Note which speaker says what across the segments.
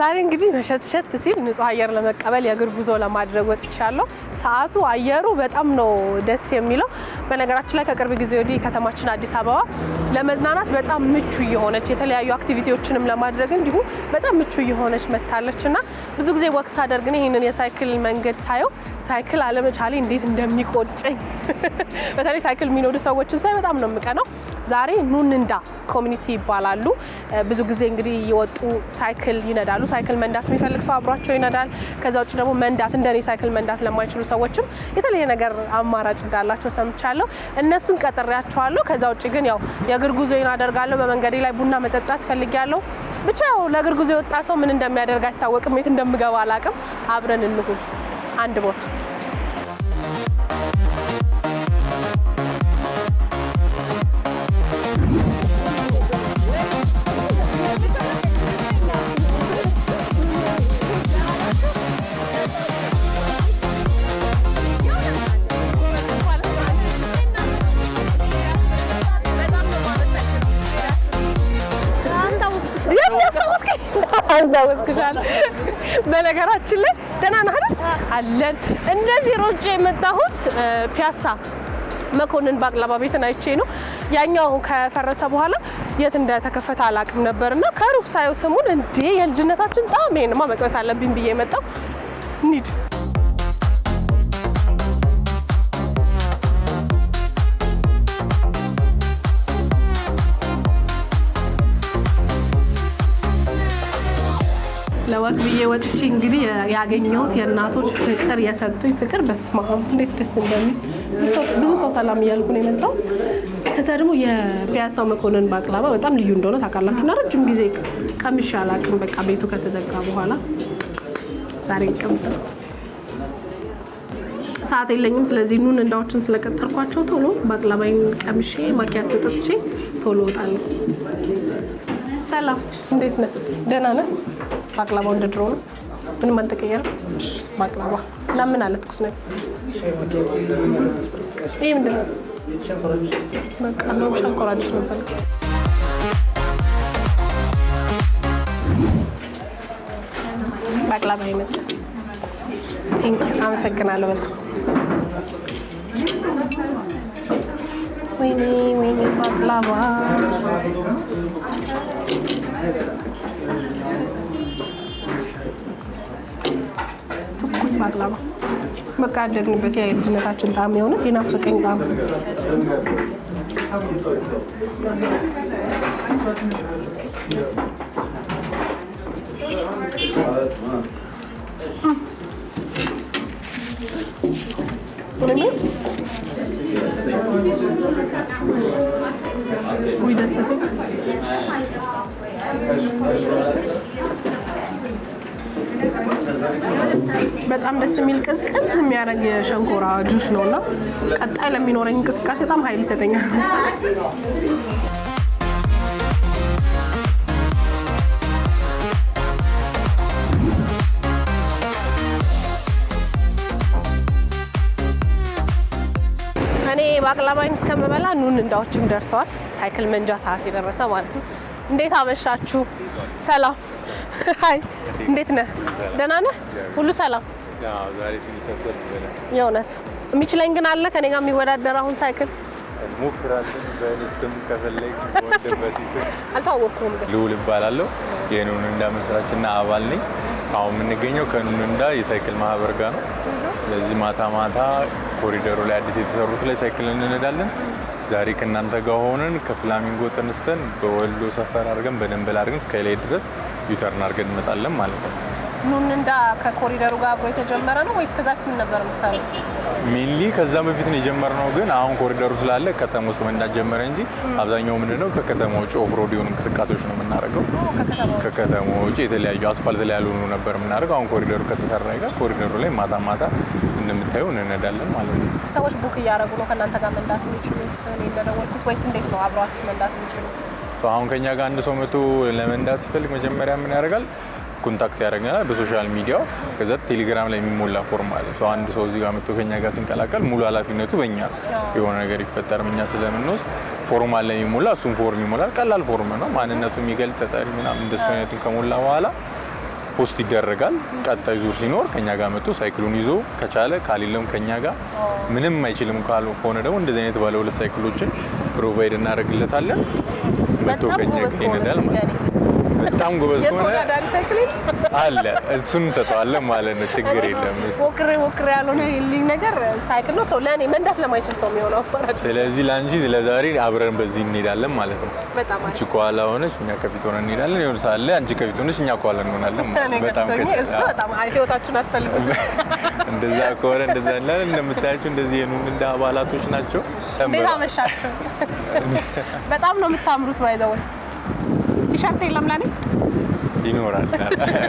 Speaker 1: ዛሬ እንግዲህ መሸትሸት ሲል ንጹህ አየር ለመቀበል የእግር ጉዞ ለማድረግ ወጥቻለሁ። ሰዓቱ አየሩ በጣም ነው ደስ የሚለው። በነገራችን ላይ ከቅርብ ጊዜ ወዲህ ከተማችን አዲስ አበባ ለመዝናናት በጣም ምቹ እየሆነች የተለያዩ አክቲቪቲዎችንም ለማድረግ እንዲሁ በጣም ምቹ እየሆነች መታለችና ብዙ ጊዜ ወቅት አደርግ ነው ይሄንን የሳይክል መንገድ ሳየው ሳይክል አለመቻሌ እንዴት እንደሚቆጨኝ በተለይ ሳይክል የሚኖዱ ሰዎችን ሳይ በጣም ነው የምቀናው። ዛሬ ኑንንዳ ኮሚኒቲ ይባላሉ። ብዙ ጊዜ እንግዲህ የወጡ ሳይክል ይነዳሉ። ሳይክል መንዳት የሚፈልግ ሰው አብሯቸው ይነዳል። ከዛ ውጭ ደግሞ መንዳት እንደኔ ሳይክል መንዳት ለማይችሉ ሰዎችም የተለየ ነገር አማራጭ እንዳላቸው ሰምቻለሁ። እነሱን ቀጥሬያቸዋለሁ። ከዛ ውጭ ግን ያው የእግር ጉዞዬን አደርጋለሁ። በመንገዴ ላይ ቡና መጠጣት ፈልጊያለሁ። ብቻ ያው ለእግር ጉዞ የወጣ ሰው ምን እንደሚያደርግ አይታወቅም። የት እንደምገባ አላውቅም። አብረን እንሁን አንድ ቦታ አስታውስኩሻለሁ። በነገራችን ላይ ደህና ነህ አይደል? አለን። እንደዚህ ሮጬ የመጣሁት ፒያሳ መኮንን ባቅላባ ቤትን አይቼ ነው። ያኛው ከፈረሰ በኋላ የት እንደተከፈተ አላውቅም ነበርና ከሩቅ ሳየው ስሙን እንዴ የልጅነታችን ጣም ይሄንማ መቅመስ አለብኝ ብዬ መጣሁ። እንሂድ። ለወቅ ብዬ ወጥቼ እንግዲህ ያገኘሁት የእናቶች ፍቅር የሰጡኝ ፍቅር በስመ አብ እንዴት ደስ እንደሚል ብዙ ሰው ሰላም እያልኩ ነው የመጣው። ከዛ ደግሞ የፒያሳው መኮንን ባቅላባ በጣም ልዩ እንደሆነ ታውቃላችሁና ረጅም ጊዜ ቀምሼ አላውቅም። በቃ ቤቱ ከተዘጋ በኋላ ዛሬ ቀምሰው ሰዓት የለኝም። ስለዚህ ኑንንዳዎችን ስለቀጠርኳቸው ቶሎ ባቅላባይን ቀምሼ ማኪያቶ ጠጥቼ ቶሎ እወጣለሁ። ሰላም እንዴት ነህ? ደህና ነህ? ባቅላባው እንደ ድሮ ነው? ምንም አልተቀየረም? ባቅላባ እና ምን አለ ትኩስ ነው? ይሄ ምንድን ነው? በቃ ነው ሸንኮራ ጁስ ነው የምፈልገው። ባቅላባ ይመጣ። ቴንክ ዩ አመሰግናለሁ በጣም። ወይኔ ወይኔ ባቅላባ ትኩስ ባቅላባ በቃ ያደግንበት የልጅነታችን ጣዕም የሆነት የናፈቀኝ ጣዕም። ወይ ደስ ሲል በጣም ደስ የሚል ቅዝቅዝ የሚያደርግ የሸንኮራ ጁስ ነውና ቀጣይ ለሚኖረኝ እንቅስቃሴ በጣም ኃይል ይሰጠኛል። እኔ ባቅላባይን እስከምበላ ኑንንዳዎችም ደርሰዋል። ሳይክል መንጃ ሰዓት የደረሰ ማለት ነው። እንዴት አመሻችሁ? ሰላም። ሃይ እንዴት ነህ? ደህና ነህ? ሁሉ ሰላም?
Speaker 2: ያው ዛሬ ትንሽ ሰብሰብ ብለናል።
Speaker 1: የእውነት የሚችለኝ ግን አለ ከኔ ጋር የሚወዳደር አሁን ሳይክል
Speaker 2: ሞክራለን። በእንስትም ከፈለግ ወደበሲት
Speaker 1: አልታወቅኩም ግን
Speaker 2: ልውል እባላለሁ። የኑንንዳ መስራችና አባል ነኝ። አሁን የምንገኘው ከኑንንዳ የሳይክል ማህበር ጋር ነው። ስለዚህ ማታ ማታ ኮሪደሩ ላይ አዲስ የተሰሩት ላይ ሳይክል እንነዳለን። ዛሬ ከእናንተ ጋር ሆነን ከፍላሚንጎ ተነስተን በወሎ ሰፈር አድርገን በደንበል አድርገን እስከ ላይ ድረስ ዩተርን አድርገን እንመጣለን ማለት ነው።
Speaker 1: ኑንንዳ ከኮሪደሩ ጋር አብሮ የተጀመረ ነው ወይስ ከዛ በፊት ምን ነበር የምትሰሩት?
Speaker 2: ሜንሊ ከዛ በፊት ነው የጀመርነው፣ ግን አሁን ኮሪደሩ ስላለ ከተማ ውስጥ መንዳት ጀመረ እንጂ አብዛኛው ምንድነው ከከተማ ውጭ ኦፍሮድ የሆኑ እንቅስቃሴዎች ነው የምናደርገው። ከከተማ ውጭ የተለያዩ አስፋልት ላይ ያልሆኑ ነበር የምናደርገው። አሁን ኮሪደሩ ከተሰራ ጋር ኮሪደሩ ላይ ማታ ማታ እንደምታዩ እንነዳለን ማለት ነው።
Speaker 1: ሰዎች ቡክ እያደረጉ ነው ከእናንተ ጋር መንዳት የሚችሉት እኔ እንደደወልኩት ወይስ እንዴት ነው አብሯችሁ መንዳት የሚችሉት?
Speaker 2: አሁን ከኛ ጋር አንድ ሰው መቶ ለመንዳት ሲፈልግ መጀመሪያ ምን ያደርጋል? ኮንታክት ያደርገናል በሶሻል ሚዲያ። ከዛ ቴሌግራም ላይ የሚሞላ ፎርም አለ። አንድ ሰው እዚህ ጋር መጥቶ ከኛ ጋር ሲንቀላቀል ሙሉ ኃላፊነቱ በእኛ የሆነ ነገር ይፈጠርም እኛ ስለምንወስድ ፎርም አለ የሚሞላ፣ እሱን ፎርም ይሞላል። ቀላል ፎርም ነው። ማንነቱ የሚገልጥ ጠጠሪ ምናምን እንደሱ አይነቱን ከሞላ በኋላ ፖስት ይደረጋል። ቀጣይ ዙር ሲኖር ከኛ ጋር መጥቶ ሳይክሉን ይዞ ከቻለ ካሌለም ከኛ ጋር ምንም አይችልም ከሆነ ደግሞ እንደዚህ አይነት ባለ ሁለት ሳይክሎችን ፕሮቫይድ እናደርግለታለን። መጥቶ ከኛ ጋር ይነዳል ማለት ነው። በጣም ጎበዝ ሆነ አለ እሱን እንሰጠዋለን ማለት ነው። ችግር የለም።
Speaker 1: ሞክሬ ያልሆነ ልኝ ነገር ሳይክል ነው ሰው ለኔ መንዳት ለማይችል ሰው የሚሆነው አማራጭ።
Speaker 2: ስለዚህ ላንቺ ለዛሬ አብረን በዚህ እንሄዳለን ማለት ነው። አንቺ ከኋላ ሆነሽ እኛ ከፊት ሆነን እንሄዳለን። ይሁን ሳለ አንቺ ከፊት ሆነሽ እኛ ከኋላ እንሆናለን።
Speaker 1: በጣም ህይወታችሁን አትፈልጉት።
Speaker 2: እንደዛ ከሆነ እንደዛ እንላለን። እንደምታያቸው እንደዚህ እንደ አባላቶች ናቸው።
Speaker 1: እንዴት አመሻችሁ? በጣም ነው የምታምሩት። ባይዘው ቲሸርት የለም ለኔ
Speaker 2: ይኖራል።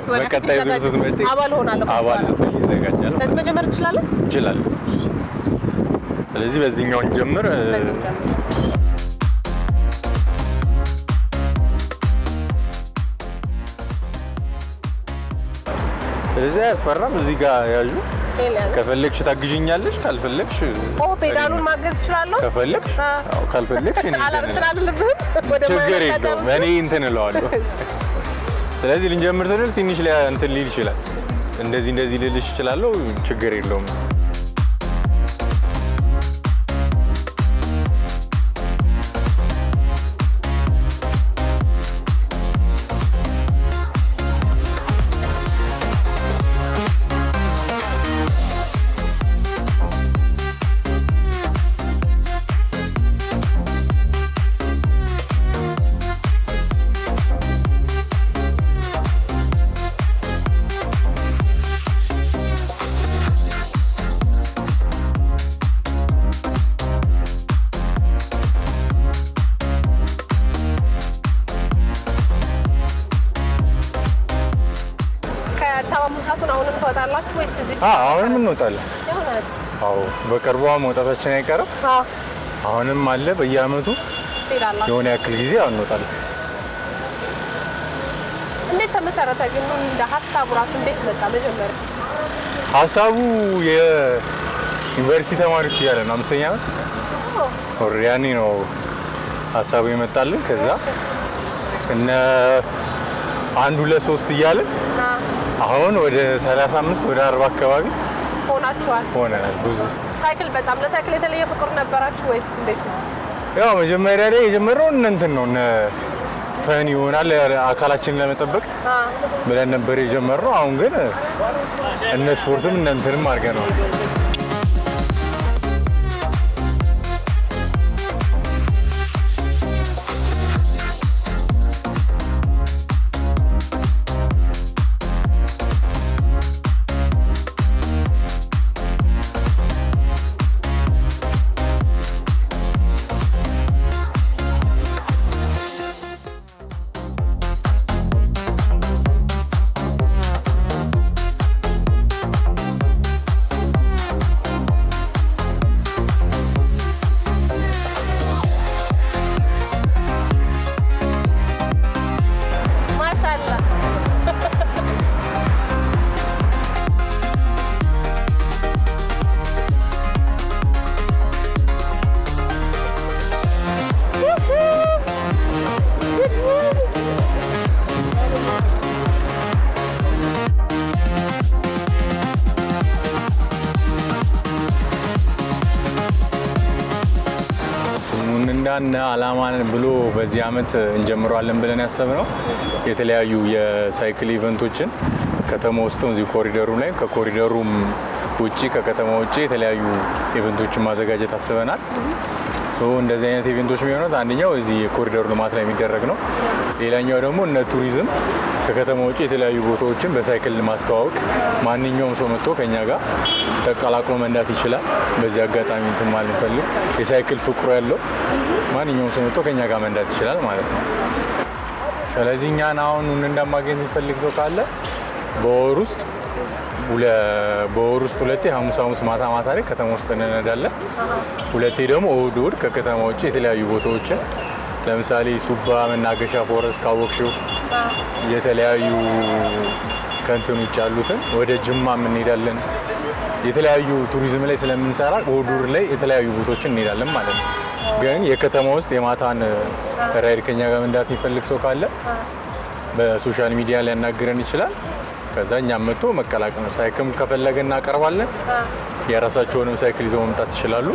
Speaker 2: በቀጣይ ዙር ስትመጪ
Speaker 1: አባል ሆናለሁ።
Speaker 2: አባል ስትሆኚ ይዘጋጃል።
Speaker 1: ስለዚህ መጀመር እንችላለን።
Speaker 2: ስለዚህ በዚህኛው እንጀምር። ስለዚህ አያስፈራም። እዚህ ጋር ያዡ። ከፈለግሽ ታግዥኛለሽ፣ ካልፈለግሽ
Speaker 1: ፔዳሉን ማገዝ እችላለሁ።
Speaker 2: ከፈለግሽ ካልፈለግሽ
Speaker 1: ችግር
Speaker 2: የለውም። እኔ እንትን እለዋለሁ። ስለዚህ ልንጀምር ስንል ትንሽ እንትን ሊል ይችላል። እንደዚህ ልልሽ እችላለሁ። ችግር የለውም። አሁንም እንወጣለን። አዎ በቅርቡ መውጣታችን አይቀርም። አሁንም አለ በየአመቱ የሆነ ያክል ጊዜ እንወጣለን።
Speaker 1: እንዴት ተመሰረተ ግን እንደ ሀሳቡ ራሱ እንዴት መጣ? መጀመሪያ
Speaker 2: ሀሳቡ የዩኒቨርሲቲ ተማሪዎች እያለን ነው 5ኛ ዓመት ያኔ ነው ሀሳቡ የመጣልን። ከዛ እነ 1 2 3 እያለን አሁን ወደ 35 ወደ 40 አካባቢ ሆነናል። ብዙ
Speaker 1: ሳይክል በጣም ለሳይክል የተለየ ፍቅር ነበራችሁ ወይስ እንዴት ነው?
Speaker 2: ያው መጀመሪያ ላይ የጀመረው እንትን ነው ፈን ይሆናል አካላችንን ለመጠበቅ ብለን ነበር የጀመረው። አሁን ግን እነ ስፖርትም እነ እንትንም አድርገናል። እንዳነ አላማን ብሎ በዚህ አመት እንጀምረዋለን ብለን ያሰብነው የተለያዩ የሳይክል ኢቨንቶችን ከተማ ውስጥ እዚህ ኮሪደሩ ላይ ከኮሪደሩም ውጪ ከከተማ ውጪ የተለያዩ ኢቨንቶችን ማዘጋጀት አስበናል። እንደዚህ አይነት ኢቨንቶች የሚሆኑት አንደኛው እዚህ የኮሪደሩ ልማት ላይ የሚደረግ ነው። ሌላኛው ደግሞ እነ ቱሪዝም ከከተማ ውጪ የተለያዩ ቦታዎችን በሳይክል ማስተዋወቅ ማንኛውም ሰው መጥቶ ከኛ ጋር ተቀላቅሎ መንዳት ይችላል። በዚህ አጋጣሚ እንትን ማለት ፈልግ የሳይክል ፍቅሩ ያለው ማንኛውም ሰው መጥቶ ከኛ ጋር መንዳት ይችላል ማለት ነው። ስለዚህ እኛን አሁን እንደማገኝ የሚፈልግ ሰው ካለ በወር ውስጥ ሁለቴ ሐሙስ ማታ ላይ ከተማ ውስጥ እንነዳለን። ሁለቴ ደግሞ እሑድ ከከተማ ውጪ የተለያዩ ቦታዎችን ለምሳሌ ሱባ መናገሻ ፎረስት ካወቅሽው የተለያዩ ከንትን ውጭ ያሉትን ወደ ጅማ እንሄዳለን። የተለያዩ ቱሪዝም ላይ ስለምንሰራ እሑድ ላይ የተለያዩ ቦታዎችን እንሄዳለን ማለት ነው። ግን የከተማ ውስጥ የማታን ራይድ ከኛ ጋር መንዳት የሚፈልግ ሰው ካለ በሶሻል ሚዲያ ሊያናግረን ይችላል። ከዛ እኛም መጥቶ መቀላቀል ነው። ሳይክል ከፈለገ እናቀርባለን። የራሳቸውንም ሳይክል ይዘው መምጣት ይችላሉ።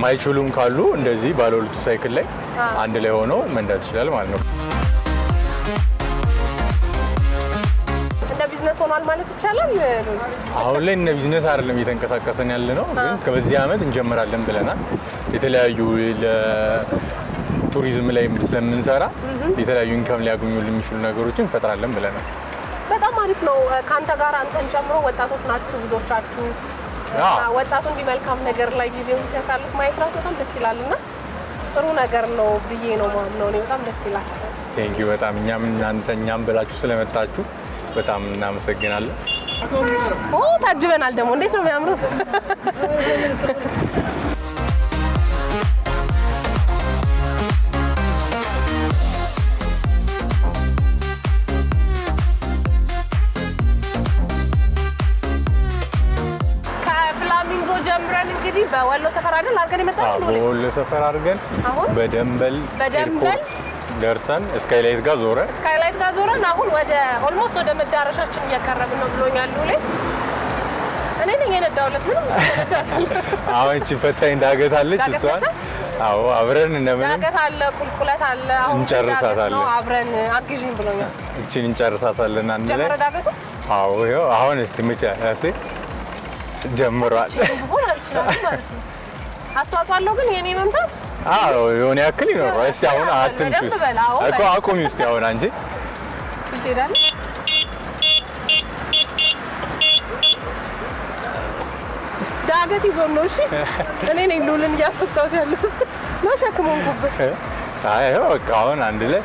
Speaker 2: ማይችሉም ካሉ እንደዚህ ባለ ሁለቱ ሳይክል ላይ አንድ ላይ ሆነው መንዳት ይችላል ማለት ነው።
Speaker 1: እንደ ቢዝነስ ሆኗል ማለት ይቻላል።
Speaker 2: አሁን ላይ እንደ ቢዝነስ አይደለም እየተንቀሳቀሰን ያለ ነው፣ ግን በዚህ ዓመት እንጀምራለን ብለናል። የተለያዩ ለቱሪዝም ላይ ስለምንሰራ የተለያዩ ኢንካም ሊያገኙልን የሚችሉ ነገሮችን እንፈጥራለን ብለናል።
Speaker 1: በጣም አሪፍ ነው። ከአንተ ጋር አንተን ጨምሮ ወጣቶች ናችሁ ብዙዎቻችሁ። ወጣቱ እንዲህ መልካም ነገር ላይ ጊዜውን ሲያሳልፍ ማየት ራሱ በጣም ደስ ይላል እና ጥሩ ነገር ነው ብዬ ነው የማምነው። እኔ በጣም ደስ ይላል።
Speaker 2: ቴንኪው በጣም እኛም ብላችሁ ስለመጣችሁ በጣም እናመሰግናለን።
Speaker 1: ታጅበናል ደግሞ እንዴት ነው የሚያምሩት! ከፍላሚንጎ ጀምረን እንግዲህ በወሎ ሰፈር አይደል አድርገን የመጣነው?
Speaker 2: በወሎ ሰፈር አድርገን በደንበል ደርሰን ስካይላይት ጋር ዞረን
Speaker 1: አሁን ወደ ኦልሞስት ወደ መዳረሻችን እየቀረብን ነው ብሎኛል ሉሌ። እኔ ነኝ የነዳሁለት ምንም
Speaker 2: አሁን እቺ ፈታኝ ዳገት አለች እሷን አብረን እንደምን
Speaker 1: ዳገት አለ ቁልቁለት አለ አሁን
Speaker 2: እንጨርሳታለን።
Speaker 1: አብረን አግዢኝ ብሎኛል።
Speaker 2: እቺን እንጨርሳታለን አንድ ላይ
Speaker 1: ጀመረ ዳገቱ።
Speaker 2: ይኸው አሁን ጀምሯል።
Speaker 1: ሆነ አልችልም ማለት ነው። አስተዋጽኦ አለው ግን የኔ መምታት
Speaker 2: የሆነ ያክል ይኖረው። እስቲ አሁን አትንቹ እኮ አቁሚ እስቲ አሁን አንቺ
Speaker 1: ትሄዳለሽ። ዳገት ይዞ ነው። እሺ እኔ ነኝ ሉልን እያስወጣሁት ያለሁት ነው ሸክሙን ጉብት።
Speaker 2: ይኸው በቃ አሁን አንድ ላይ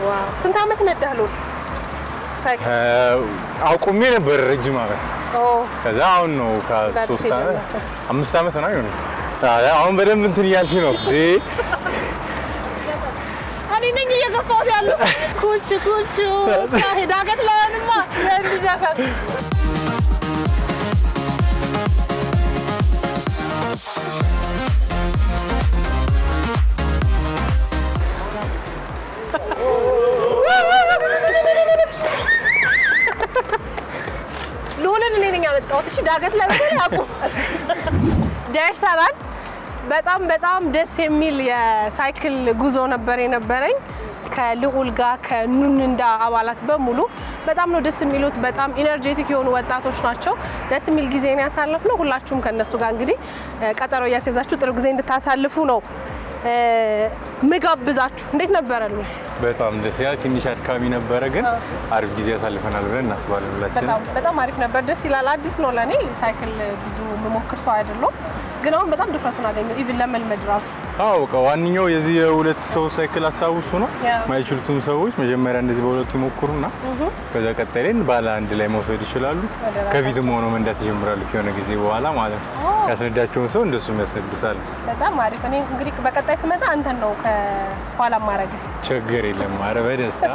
Speaker 1: ዋው። ስንት ዓመት ነዳህ ሉል? ሳይክል
Speaker 2: አቁሜ ነበር ረጅም ዓመት። ከዛ አሁን ነው ከ3 ዓመት 5 ዓመት ነው ይሆናል። አሁን በደንብ እንትን እያልሽ ነው።
Speaker 1: እኔ ነኝ እየገፋሁት ያለው። ኩቹ ዳገት ለሆንማ እንዲዘፈን ሉልን እኔ ነኝ ያመጣሁት። እሺ ዳገት ለምን አቁም ደርሰናል። በጣም ደስ የሚል የሳይክል ጉዞ ነበር የነበረኝ ከልዑል ጋር ከኑንንዳ አባላት በሙሉ በጣም ነው ደስ የሚሉት። በጣም ኢነርጄቲክ የሆኑ ወጣቶች ናቸው። ደስ የሚል ጊዜ ነው ያሳለፍነው። ሁላችሁም ከነሱ ጋር እንግዲህ ቀጠሮ እያስያዛችሁ ጥሩ ጊዜ እንድታሳልፉ ነው ምጋብዛችሁ። እንዴት ነበረሉ?
Speaker 2: በጣም ደስ ይላል። ትንሽ አድካሚ ነበረ፣ ግን አሪፍ ጊዜ ያሳልፈናል ብለን እናስባለን ሁላችንም።
Speaker 1: በጣም አሪፍ ነበር። ደስ ይላል። አዲስ ነው ለኔ ሳይክል ብዙ መሞክር ሰው አይደለም፣ ግን አሁን በጣም ድፍረቱን አገኘው ኢቭን ለመልመድ ራሱ።
Speaker 2: ዋንኛው የዚህ የሁለት ሰው ሳይክል አሳውሱ ነው። ማይችሉትን ሰዎች መጀመሪያ እንደዚህ በሁለቱ ይሞክሩና ከዛ ቀጣይ ባለ አንድ ላይ መውሰድ ይችላሉ። ከፊትም ሆኖ መንዳት ይጀምራሉ ከሆነ ጊዜ በኋላ ማለት ነው። ያስነዳቸውን ሰው እንደሱ ያስነብሳል።
Speaker 1: በጣም አሪፍ። እኔ እንግዲህ በቀጣይ ስመጣ አንተን ነው ከኋላ ማረግ።
Speaker 2: ችግር የለም። ኧረ በደስታ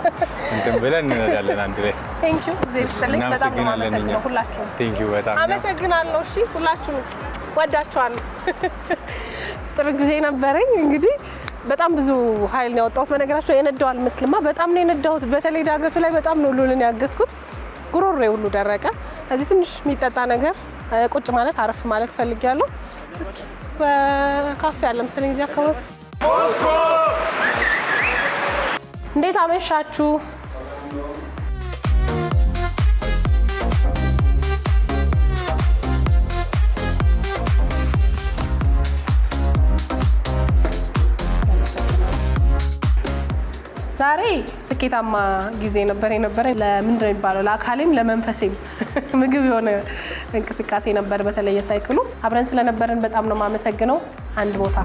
Speaker 2: እንትን ብለን እንሄዳለን አንድ ላይ።
Speaker 1: ቴንክ ዩ ጊዜ ይስጥልኝ። በጣም አመሰግናለሁ ሁላችሁም።
Speaker 2: ቴንክ ዩ በጣም
Speaker 1: አመሰግናለሁ። እሺ ሁላችሁም ወዳችኋለሁ። ጥሩ ጊዜ ነበረኝ። እንግዲህ በጣም ብዙ ኃይል ነው ያወጣሁት። በነገራቸው የነዳው አልመስልማ። በጣም ነው የነዳሁት። በተለይ ዳገቱ ላይ በጣም ነው ሉልን ያገዝኩት። ጉሮሮዬ ሁሉ ደረቀ። እዚህ ትንሽ የሚጠጣ ነገር ቁጭ ማለት አረፍ ማለት ፈልጊያለሁ። እስኪ በካፌ አለ መሰለኝ እዚህ አካባቢ። እንዴት አመሻችሁ? ዛሬ ስኬታማ ጊዜ ነበር የነበረ። ለምንድን ነው የሚባለው? ለአካሌም ለመንፈሴም ምግብ የሆነ እንቅስቃሴ ነበር። በተለይ ሳይክሉ አብረን ስለነበረን በጣም ነው የማመሰግነው። አንድ ቦታ